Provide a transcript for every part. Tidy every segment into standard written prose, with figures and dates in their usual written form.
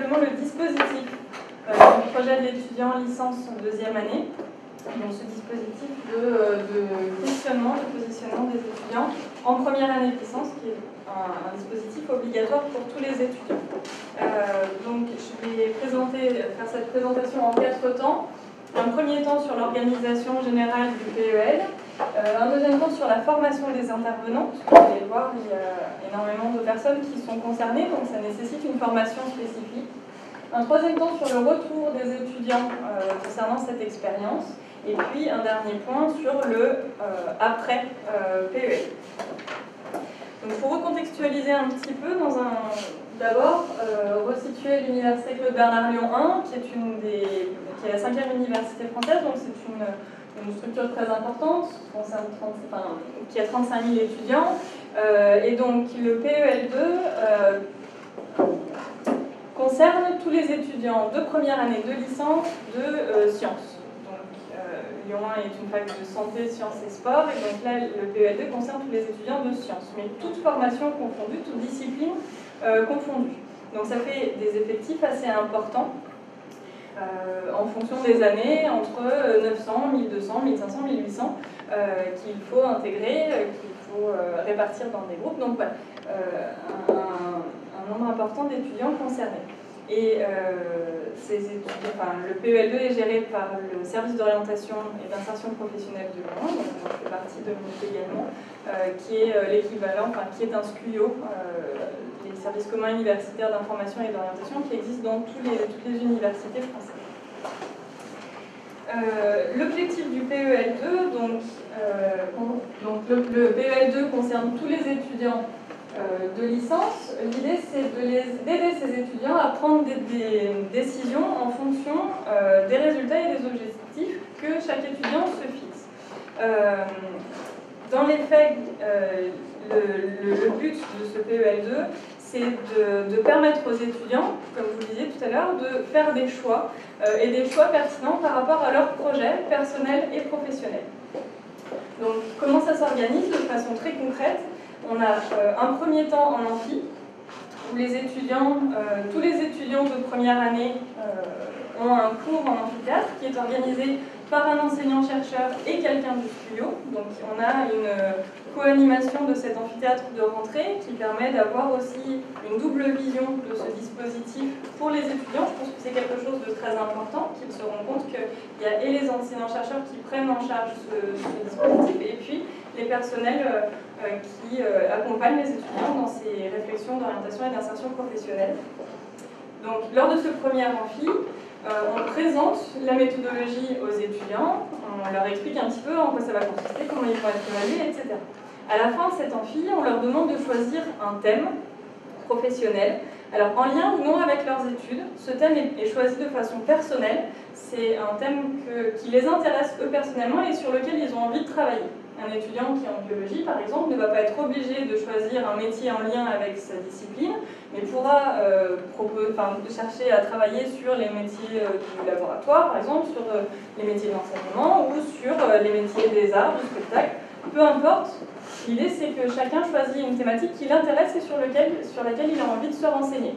simplement le dispositif du projet de l'étudiant licence en deuxième année. Donc ce dispositif de questionnement, de positionnement des étudiants en première année de licence, qui est un dispositif obligatoire pour tous les étudiants. Donc je vais faire cette présentation en 4 temps. Un premier temps sur l'organisation générale du PEL, un deuxième temps sur la formation des intervenants, parce que vous allez le voir, il y a énormément de personnes qui sont concernées, donc ça nécessite une formation spécifique. Un troisième temps sur le retour des étudiants concernant cette expérience, et puis un dernier point sur le après PEL. Donc pour recontextualiser un petit peu, d'abord resituer l'université Claude Bernard Lyon 1, qui est la 5e université française, donc c'est une structure très importante, qui a 35 000 étudiants, et donc le PEL2 concerne tous les étudiants de première année de licence de sciences. Lyon 1 est une fac de santé, sciences et sport, et donc là, le PEL2 concerne tous les étudiants de sciences, mais toute formation confondue, toute discipline confondue. Donc ça fait des effectifs assez importants, en fonction des années, entre 900, 1200, 1500, 1800, qu'il faut intégrer, qu'il faut répartir dans des groupes, donc voilà, un nombre important d'étudiants concernés. Et le PEL2 est géré par le service d'orientation et d'insertion professionnelle de Lyon, donc je fais partie de MINUT également, qui est l'équivalent, qui est un SCUIO, les services communs universitaires d'information et d'orientation, qui existent dans toutes les universités françaises. L'objectif du PEL2, le PEL2 concerne tous les étudiants de licence. L'idée, c'est d'aider ces étudiants à prendre des décisions en fonction des résultats et des objectifs que chaque étudiant se fixe. Dans les faits, le but de ce PEL2, c'est de permettre aux étudiants, comme vous le disiez tout à l'heure, de faire des choix, et des choix pertinents par rapport à leurs projets personnels et professionnels. Donc, comment ça s'organise de façon très concrète? On a un premier temps en amphi, où les étudiants, tous les étudiants de première année ont un cours en amphithéâtre qui est organisé par un enseignant-chercheur et quelqu'un du studio. Donc on a une co-animation de cet amphithéâtre de rentrée qui permet d'avoir aussi une double vision de ce dispositif pour les étudiants. Je pense que c'est quelque chose de très important, qu'ils se rendent compte qu'il y a et les enseignants-chercheurs qui prennent en charge ce dispositif, et puis les personnels qui accompagnent les étudiants dans ces réflexions d'orientation et d'insertion professionnelle. Donc, lors de ce premier amphi, on présente la méthodologie aux étudiants, on leur explique un petit peu en quoi ça va consister, comment ils vont être évalués, etc. À la fin de cet amphi, on leur demande de choisir un thème professionnel, alors en lien ou non avec leurs études. Ce thème est choisi de façon personnelle, c'est un thème qui les intéresse eux personnellement et sur lequel ils ont envie de travailler. Un étudiant qui est en biologie, par exemple, ne va pas être obligé de choisir un métier en lien avec sa discipline, mais pourra chercher à travailler sur les métiers du laboratoire, par exemple, sur les métiers de l'enseignement ou sur les métiers des arts, du spectacle. Peu importe, l'idée c'est que chacun choisit une thématique qui l'intéresse et sur laquelle il a envie de se renseigner.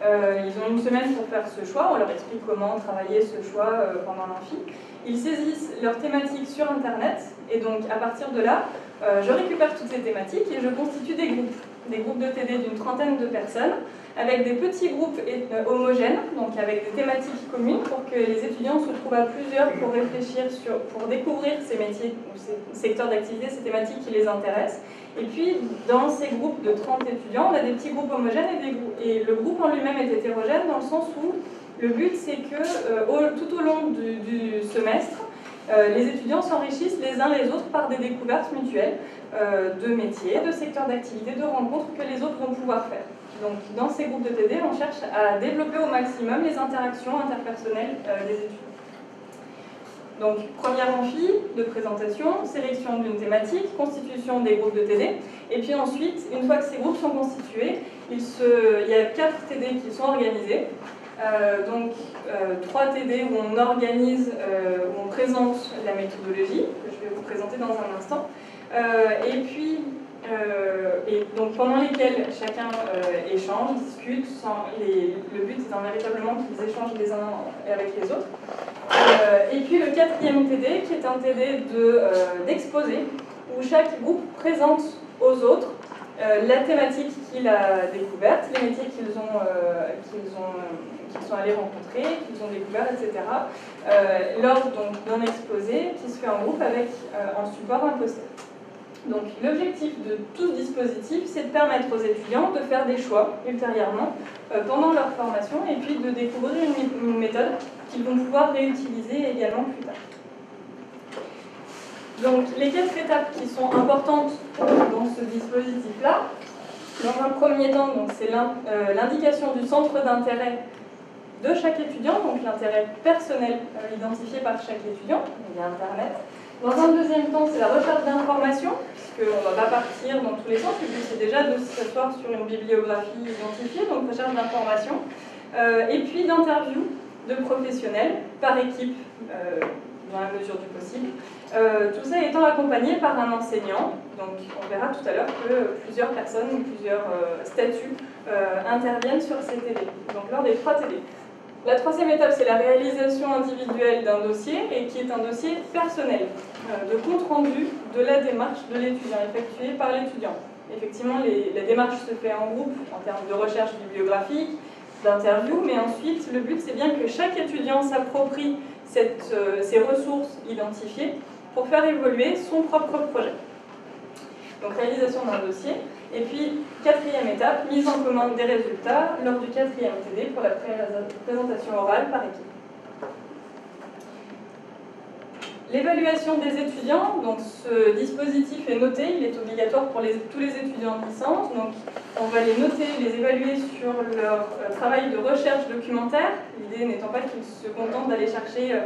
Ils ont une semaine pour faire ce choix, on leur explique comment travailler ce choix pendant l'amphi. Ils saisissent leurs thématiques sur Internet, et donc à partir de là, je récupère toutes ces thématiques et je constitue des groupes de TD d'une trentaine de personnes, avec des petits groupes homogènes, donc avec des thématiques communes, pour que les étudiants se trouvent à plusieurs pour réfléchir, pour découvrir ces métiers, ou ces secteurs d'activité, ces thématiques qui les intéressent. Et puis, dans ces groupes de 30 étudiants, on a des petits groupes homogènes et le groupe en lui-même est hétérogène dans le sens où le but, c'est que tout au long du semestre, les étudiants s'enrichissent les uns les autres par des découvertes mutuelles de métiers, de secteurs d'activité, de rencontres que les autres vont pouvoir faire. Donc, dans ces groupes de TD, on cherche à développer au maximum les interactions interpersonnelles des étudiants. Donc, première amphi de présentation, sélection d'une thématique, constitution des groupes de TD, et puis ensuite, une fois que ces groupes sont constitués, il y a 4 TD qui sont organisés. 3 TD où on organise, où on présente la méthodologie, que je vais vous présenter dans un instant, et puis et donc pendant lesquels chacun échange, discute. Le but étant véritablement qu'ils échangent les uns avec les autres. Et puis le quatrième TD, qui est un TD d'exposé, où chaque groupe présente aux autres la thématique qu'il a découverte, les métiers qu'ils sont allés rencontrer, qu'ils ont découverts, etc. Lors d'un exposé qui se fait en groupe avec en support un poster. Donc l'objectif de tout ce dispositif, c'est de permettre aux étudiants de faire des choix ultérieurement pendant leur formation et puis de découvrir une méthode qu'ils vont pouvoir réutiliser également plus tard. Donc les 4 étapes qui sont importantes dans ce dispositif-là, dans un premier temps, c'est l'indication du centre d'intérêt de chaque étudiant, donc l'intérêt personnel identifié par chaque étudiant via Internet. Dans un deuxième temps, c'est la recherche d'informations, puisqu'on ne va pas partir dans tous les sens, le but c'est déjà de s'asseoir sur une bibliographie identifiée, donc recherche d'informations, et puis d'interviews de professionnels par équipe, dans la mesure du possible. Tout ça étant accompagné par un enseignant, donc on verra tout à l'heure que plusieurs personnes, plusieurs statuts interviennent sur ces TD, donc lors des 3 TD. La troisième étape, c'est la réalisation individuelle d'un dossier, et qui est un dossier personnel, de compte-rendu de la démarche de l'étudiant, effectuée par l'étudiant. Effectivement, la démarche se fait en groupe, en termes de recherche bibliographique, d'interview, mais ensuite, le but, c'est bien que chaque étudiant s'approprie ces ressources identifiées pour faire évoluer son propre projet. Donc, réalisation d'un dossier. Et puis, 4e étape, mise en commun des résultats lors du 4e TD pour la présentation orale par équipe. L'évaluation des étudiants, donc ce dispositif est noté, il est obligatoire pour tous les étudiants de licence, donc on va les noter, les évaluer sur leur travail de recherche documentaire, l'idée n'étant pas qu'ils se contentent d'aller chercher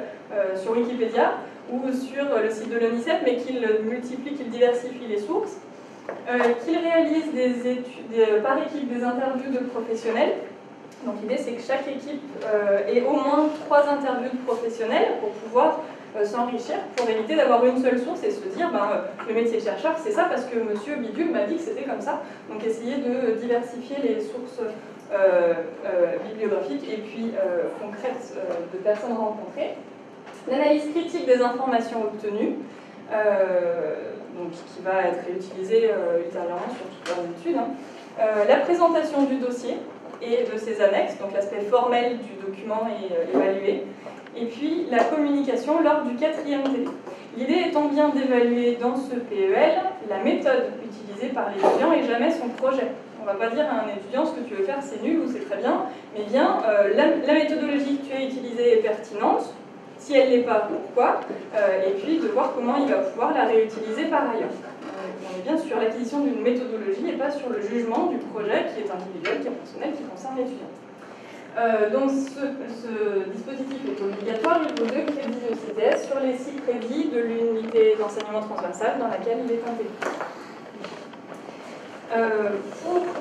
sur Wikipédia ou sur le site de l'ONICEF, mais qu'ils multiplient, qu'ils diversifient les sources. Qu'ils réalisent par équipe des interviews de professionnels. Donc l'idée c'est que chaque équipe ait au moins 3 interviews de professionnels pour pouvoir s'enrichir, pour éviter d'avoir une seule source et se dire le métier de chercheur c'est ça parce que monsieur Bidule m'a dit que c'était comme ça. Donc essayer de diversifier les sources bibliographiques et puis concrètes de personnes rencontrées. L'analyse critique des informations obtenues. Donc, qui va être réutilisé ultérieurement sur toutes leurs études. La présentation du dossier et de ses annexes, donc l'aspect formel du document est évalué. Et puis la communication lors du 4e TD. L'idée étant bien d'évaluer dans ce PEL la méthode utilisée par l'étudiant et jamais son projet. On ne va pas dire à un étudiant ce que tu veux faire c'est nul ou c'est très bien, mais bien la méthodologie que tu as utilisée est pertinente. Si elle ne l'est pas, pourquoi, et puis de voir comment il va pouvoir la réutiliser par ailleurs. On est bien sur l'acquisition d'une méthodologie et pas sur le jugement du projet qui est individuel, qui est personnel, qui concerne l'étudiant. Donc ce dispositif est obligatoire, il vaut 2 crédits de CTS sur les 6 crédits de l'unité d'enseignement transversal dans laquelle il est intégré.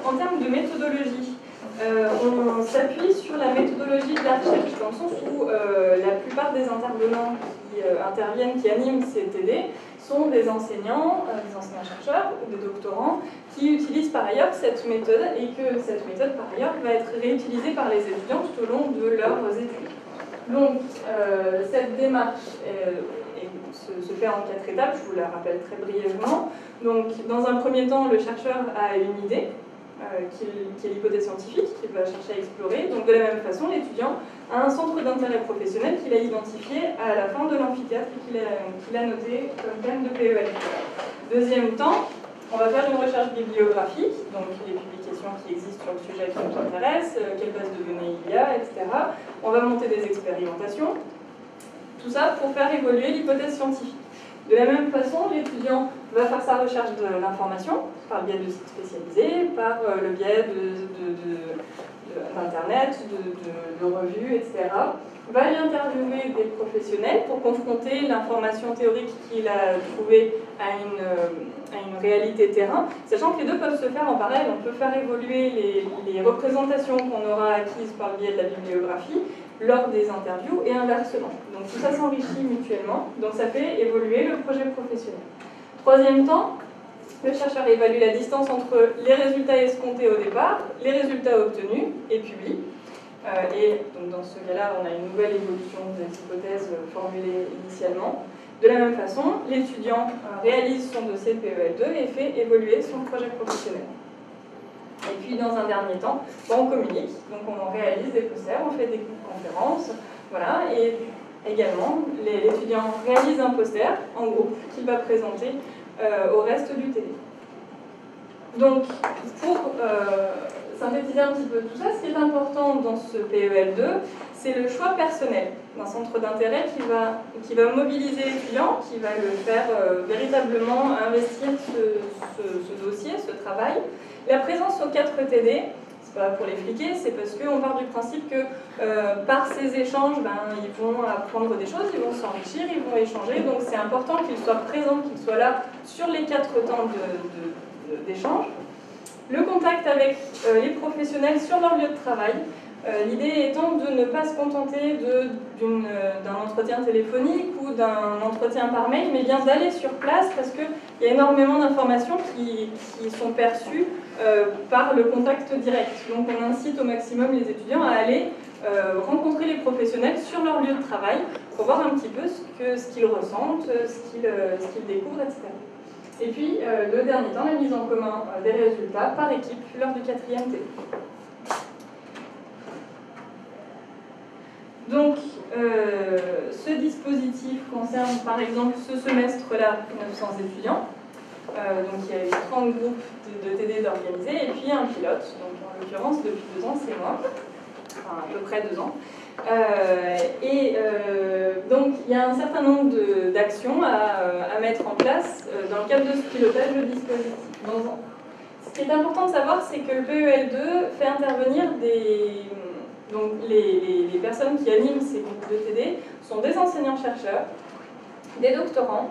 En termes de méthodologie, on s'appuie sur la méthodologie de la recherche, dans le sens où la plupart des intervenants qui interviennent, qui animent ces TD, sont des enseignants-chercheurs ou des doctorants qui utilisent par ailleurs cette méthode et que cette méthode par ailleurs va être réutilisée par les étudiants tout au long de leurs études. Donc cette démarche se fait en 4 étapes, je vous la rappelle très brièvement. Donc dans un premier temps, le chercheur a une idée, qui est l'hypothèse scientifique, qu'il va chercher à explorer. Donc de la même façon, l'étudiant a un centre d'intérêt professionnel qu'il a identifié à la fin de l'amphithéâtre et qu'il a noté comme thème de PEL. Deuxième temps, on va faire une recherche bibliographique, donc les publications qui existent sur le sujet qui nous intéresse, quelle base de données il y a, etc. On va monter des expérimentations, tout ça pour faire évoluer l'hypothèse scientifique. De la même façon, l'étudiant va faire sa recherche de l'information par le biais de sites spécialisés, par le biais d'Internet, de revues, etc. Va y interviewer des professionnels pour confronter l'information théorique qu'il a trouvée à une réalité terrain, sachant que les deux peuvent se faire en parallèle. On peut faire évoluer les représentations qu'on aura acquises par le biais de la bibliographie lors des interviews et inversement. Donc tout ça s'enrichit mutuellement, donc ça fait évoluer le projet professionnel. Troisième temps, Le chercheur évalue la distance entre les résultats escomptés au départ, les résultats obtenus, et publie. Et donc dans ce cas-là, on a une nouvelle évolution des hypothèses formulées initialement. De la même façon, l'étudiant réalise son dossier de PEL2 et fait évoluer son projet professionnel. Et puis dans un dernier temps, on communique, donc on réalise des posters, on fait des conférences, voilà, et également l'étudiant réalise un poster en groupe qu'il va présenter au reste du TD. Donc pour synthétiser un petit peu tout ça, ce qui est important dans ce PEL2, c'est le choix personnel d'un centre d'intérêt qui va mobiliser l'étudiant, qui va le faire véritablement investir ce dossier, ce travail. La présence aux 4 TD, c'est pas pour l'expliquer, c'est parce qu'on part du principe que par ces échanges, ils vont apprendre des choses, ils vont s'enrichir, ils vont échanger, donc c'est important qu'ils soient présents, qu'ils soient là sur les 4 temps d'échange. Le contact avec les professionnels sur leur lieu de travail, l'idée étant de ne pas se contenter d'un entretien téléphonique ou d'un entretien par mail, mais bien d'aller sur place parce qu'il y a énormément d'informations qui sont perçues par le contact direct. Donc on incite au maximum les étudiants à aller rencontrer les professionnels sur leur lieu de travail pour voir un petit peu ce qu'ils ressentent, ce qu'ils découvrent, etc. Et puis, le dernier temps, la mise en commun des résultats par équipe lors du 4e TD. Donc, ce dispositif concerne par exemple ce semestre-là 900 étudiants. Donc, il y a eu 30 groupes de TD d'organisés et puis un pilote. Donc, en l'occurrence, depuis 2 ans, c'est moi. Enfin, à peu près 2 ans. Donc, il y a un certain nombre d'actions à mettre en place dans le cadre de ce pilotage de dispositif. Ce qui est important de savoir, c'est que le PEL2 fait intervenir donc les personnes qui animent ces groupes de TD sont des enseignants-chercheurs, des doctorants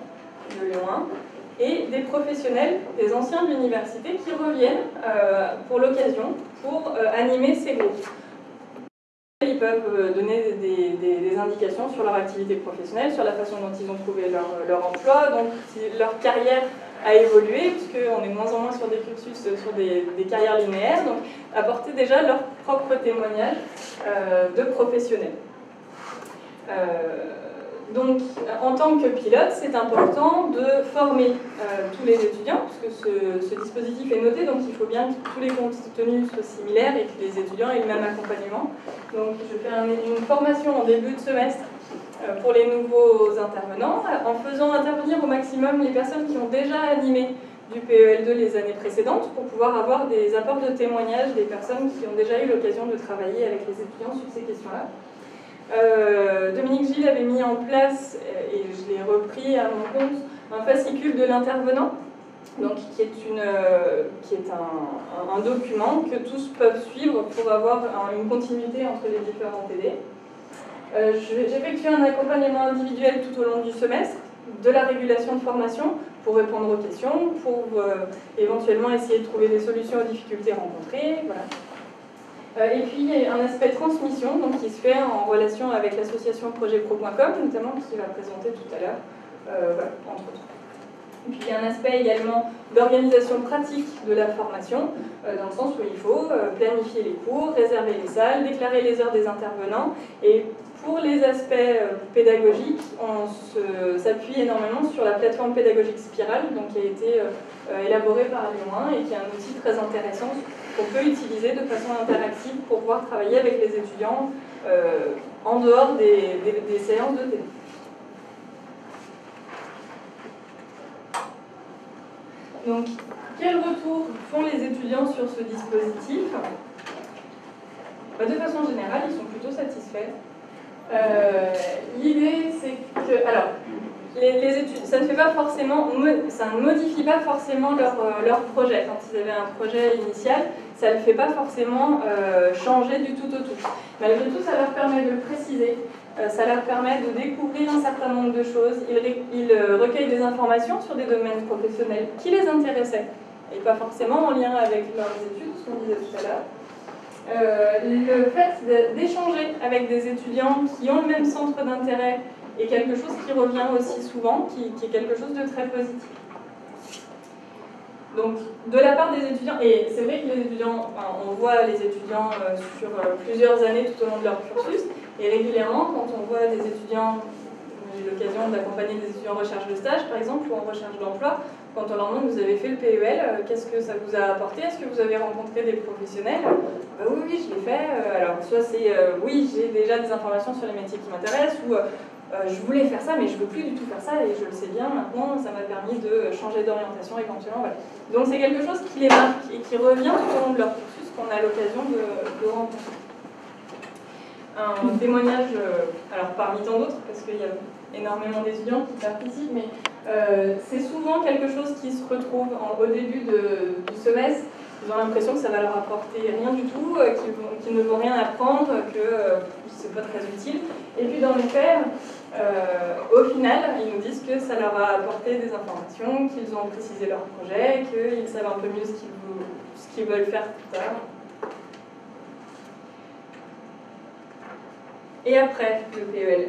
de Lyon 1 et des professionnels, des anciens de l'université qui reviennent pour l'occasion pour animer ces groupes. Ils peuvent donner des indications sur leur activité professionnelle, sur la façon dont ils ont trouvé leur emploi, donc si leur carrière a évolué, puisqu'on est de moins en moins sur des cursus, sur des carrières linéaires, donc apporter déjà leur propre témoignage de professionnels. Donc, en tant que pilote, c'est important de former tous les étudiants, puisque ce dispositif est noté, donc il faut bien que tous les contenus soient similaires et que les étudiants aient le même accompagnement. Donc, je fais une formation en début de semestre pour les nouveaux intervenants, en faisant intervenir au maximum les personnes qui ont déjà animé du PEL2 les années précédentes, pour pouvoir avoir des apports de témoignages des personnes qui ont déjà eu l'occasion de travailler avec les étudiants sur ces questions-là. Dominique Gilles avait mis en place, et je l'ai repris à mon compte, un fascicule de l'intervenant, donc qui est un document que tous peuvent suivre pour avoir une continuité entre les différents TD. J'effectue un accompagnement individuel tout au long du semestre, de la régulation de formation pour répondre aux questions, pour éventuellement essayer de trouver des solutions aux difficultés rencontrées, voilà. Et puis il y a un aspect transmission donc, qui se fait en relation avec l'association projetpro.com, notamment qui va présenter tout à l'heure, voilà, entre autres. Et puis il y a un aspect également d'organisation pratique de la formation, dans le sens où il faut planifier les cours, réserver les salles, déclarer les heures des intervenants. Et pour les aspects pédagogiques, on s'appuie énormément sur la plateforme pédagogique Spiral, donc, qui a été élaborée par Lyon 1 et qui est un outil très intéressant qu'on peut utiliser de façon interactive pour pouvoir travailler avec les étudiants en dehors des séances de TD. Donc, quel retour font les étudiants sur ce dispositif? De façon générale, ils sont plutôt satisfaits. L'idée, c'est que... Alors, les études, ça ne modifie pas forcément leur projet. Quand ils avaient un projet initial, ça ne le fait pas forcément changer du tout au tout. Malgré tout, ça leur permet de le préciser, ça leur permet de découvrir un certain nombre de choses. Ils recueillent des informations sur des domaines professionnels qui les intéressaient, et pas forcément en lien avec leurs études, ce qu'on disait tout à l'heure. Le fait d'échanger avec des étudiants qui ont le même centre d'intérêt est quelque chose qui revient aussi souvent, qui est quelque chose de très positif. Donc, de la part des étudiants, et c'est vrai que les étudiants, enfin, on voit les étudiants sur plusieurs années tout au long de leur cursus, et régulièrement, quand on voit des étudiants, j'ai eu l'occasion d'accompagner des étudiants en recherche de stage, par exemple, ou en recherche d'emploi, quand on leur demande, vous avez fait le PEL, qu'est-ce que ça vous a apporté? Est-ce que vous avez rencontré des professionnels? Oui, oui, je l'ai fait. Alors, soit c'est, oui, j'ai déjà des informations sur les métiers qui m'intéressent, ou je voulais faire ça, mais je ne veux plus du tout faire ça, et je le sais bien maintenant, ça m'a permis de changer d'orientation éventuellement. Voilà. Donc c'est quelque chose qui les marque et qui revient tout au long de leur cursus qu'on a l'occasion de rencontrer. Un témoignage, alors parmi tant d'autres, parce qu'il y a énormément d'étudiants qui participent, mais c'est souvent quelque chose qui se retrouve au début du semestre. Ils ont l'impression que ça va leur apporter rien du tout, qu'ils ne vont rien apprendre, que c'est pas très utile. Et puis dans les faits, au final, ils nous disent que ça leur a apporté des informations, qu'ils ont précisé leur projet, qu'ils savent un peu mieux ce qu'ils veulent faire plus tard. Et après le PEL,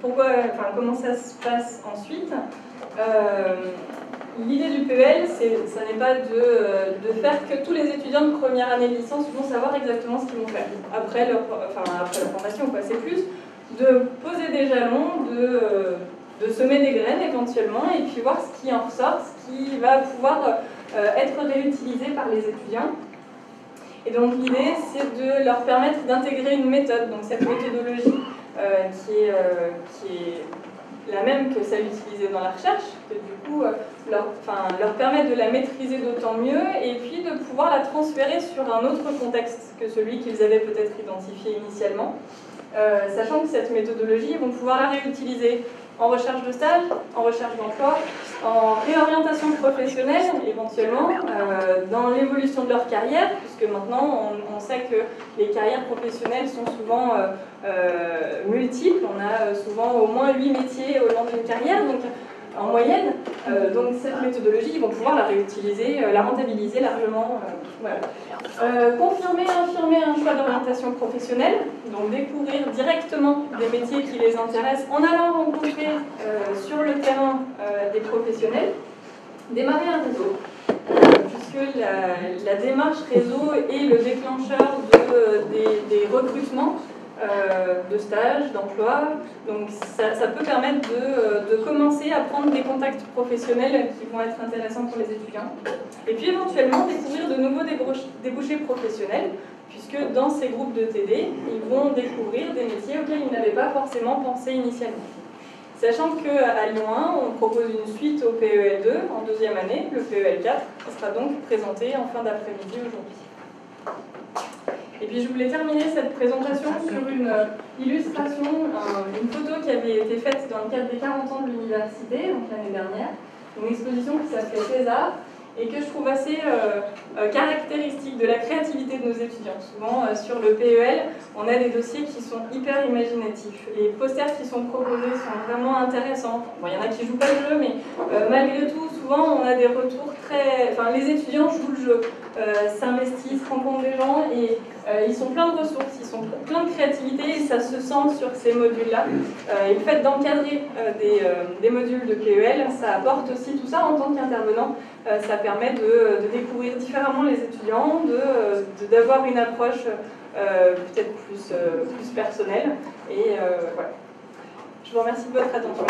comment ça se passe ensuite? L'idée du PEL, ça n'est pas de faire que tous les étudiants de première année de licence vont savoir exactement ce qu'ils vont faire après leur formation. C'est plus de poser des jalons, de semer des graines éventuellement, et puis voir ce qui en ressort, ce qui va pouvoir être réutilisé par les étudiants. Et donc l'idée, c'est de leur permettre d'intégrer une méthode, donc cette méthodologie qui est la même que celle utilisée dans la recherche, que du coup leur permettre de la maîtriser d'autant mieux, et puis de pouvoir la transférer sur un autre contexte que celui qu'ils avaient peut-être identifié initialement, sachant que cette méthodologie, ils vont pouvoir la réutiliser en recherche de stage, en recherche d'emploi, en réorientation professionnelle éventuellement, dans l'évolution de leur carrière, puisque maintenant on sait que les carrières professionnelles sont souvent multiples, on a souvent au moins 8 métiers au long d'une carrière, donc en moyenne, donc cette méthodologie, ils vont pouvoir la réutiliser, la rentabiliser largement. Voilà. Confirmer, infirmer un choix d'orientation professionnelle, donc découvrir directement des métiers qui les intéressent en allant rencontrer sur le terrain des professionnels, démarrer un réseau, puisque la démarche réseau est le déclencheur des recrutements de stage, d'emploi, donc ça peut permettre de commencer à prendre des contacts professionnels qui vont être intéressants pour les étudiants, et puis éventuellement découvrir de nouveaux débouchés professionnels, puisque dans ces groupes de TD, ils vont découvrir des métiers auxquels ils n'avaient pas forcément pensé initialement. Sachant qu'à Lyon 1, on propose une suite au PEL 2 en deuxième année, le PEL 4, qui sera donc présenté en fin d'après-midi aujourd'hui. Et puis je voulais terminer cette présentation sur une illustration, une photo qui avait été faite dans le cadre des 40 ans de l'université, donc l'année dernière, une exposition qui s'appelait César, et que je trouve assez caractéristique de la créativité de nos étudiants. Souvent, sur le PEL, on a des dossiers qui sont hyper imaginatifs. Les posters qui sont proposés sont vraiment intéressants. Bon, il y en a qui jouent pas le jeu, mais malgré tout, souvent, on a des retours très... Enfin, les étudiants jouent le jeu, s'investissent, rencontrent des gens, et ils sont pleins de ressources, ils sont pleins de créativité, et ça se sent sur ces modules-là. Et le fait d'encadrer des modules de PEL, ça apporte aussi tout ça en tant qu'intervenant. Ça permet de découvrir différemment les étudiants, d'avoir une approche peut-être plus personnelle. Et voilà. Je vous remercie de votre attention.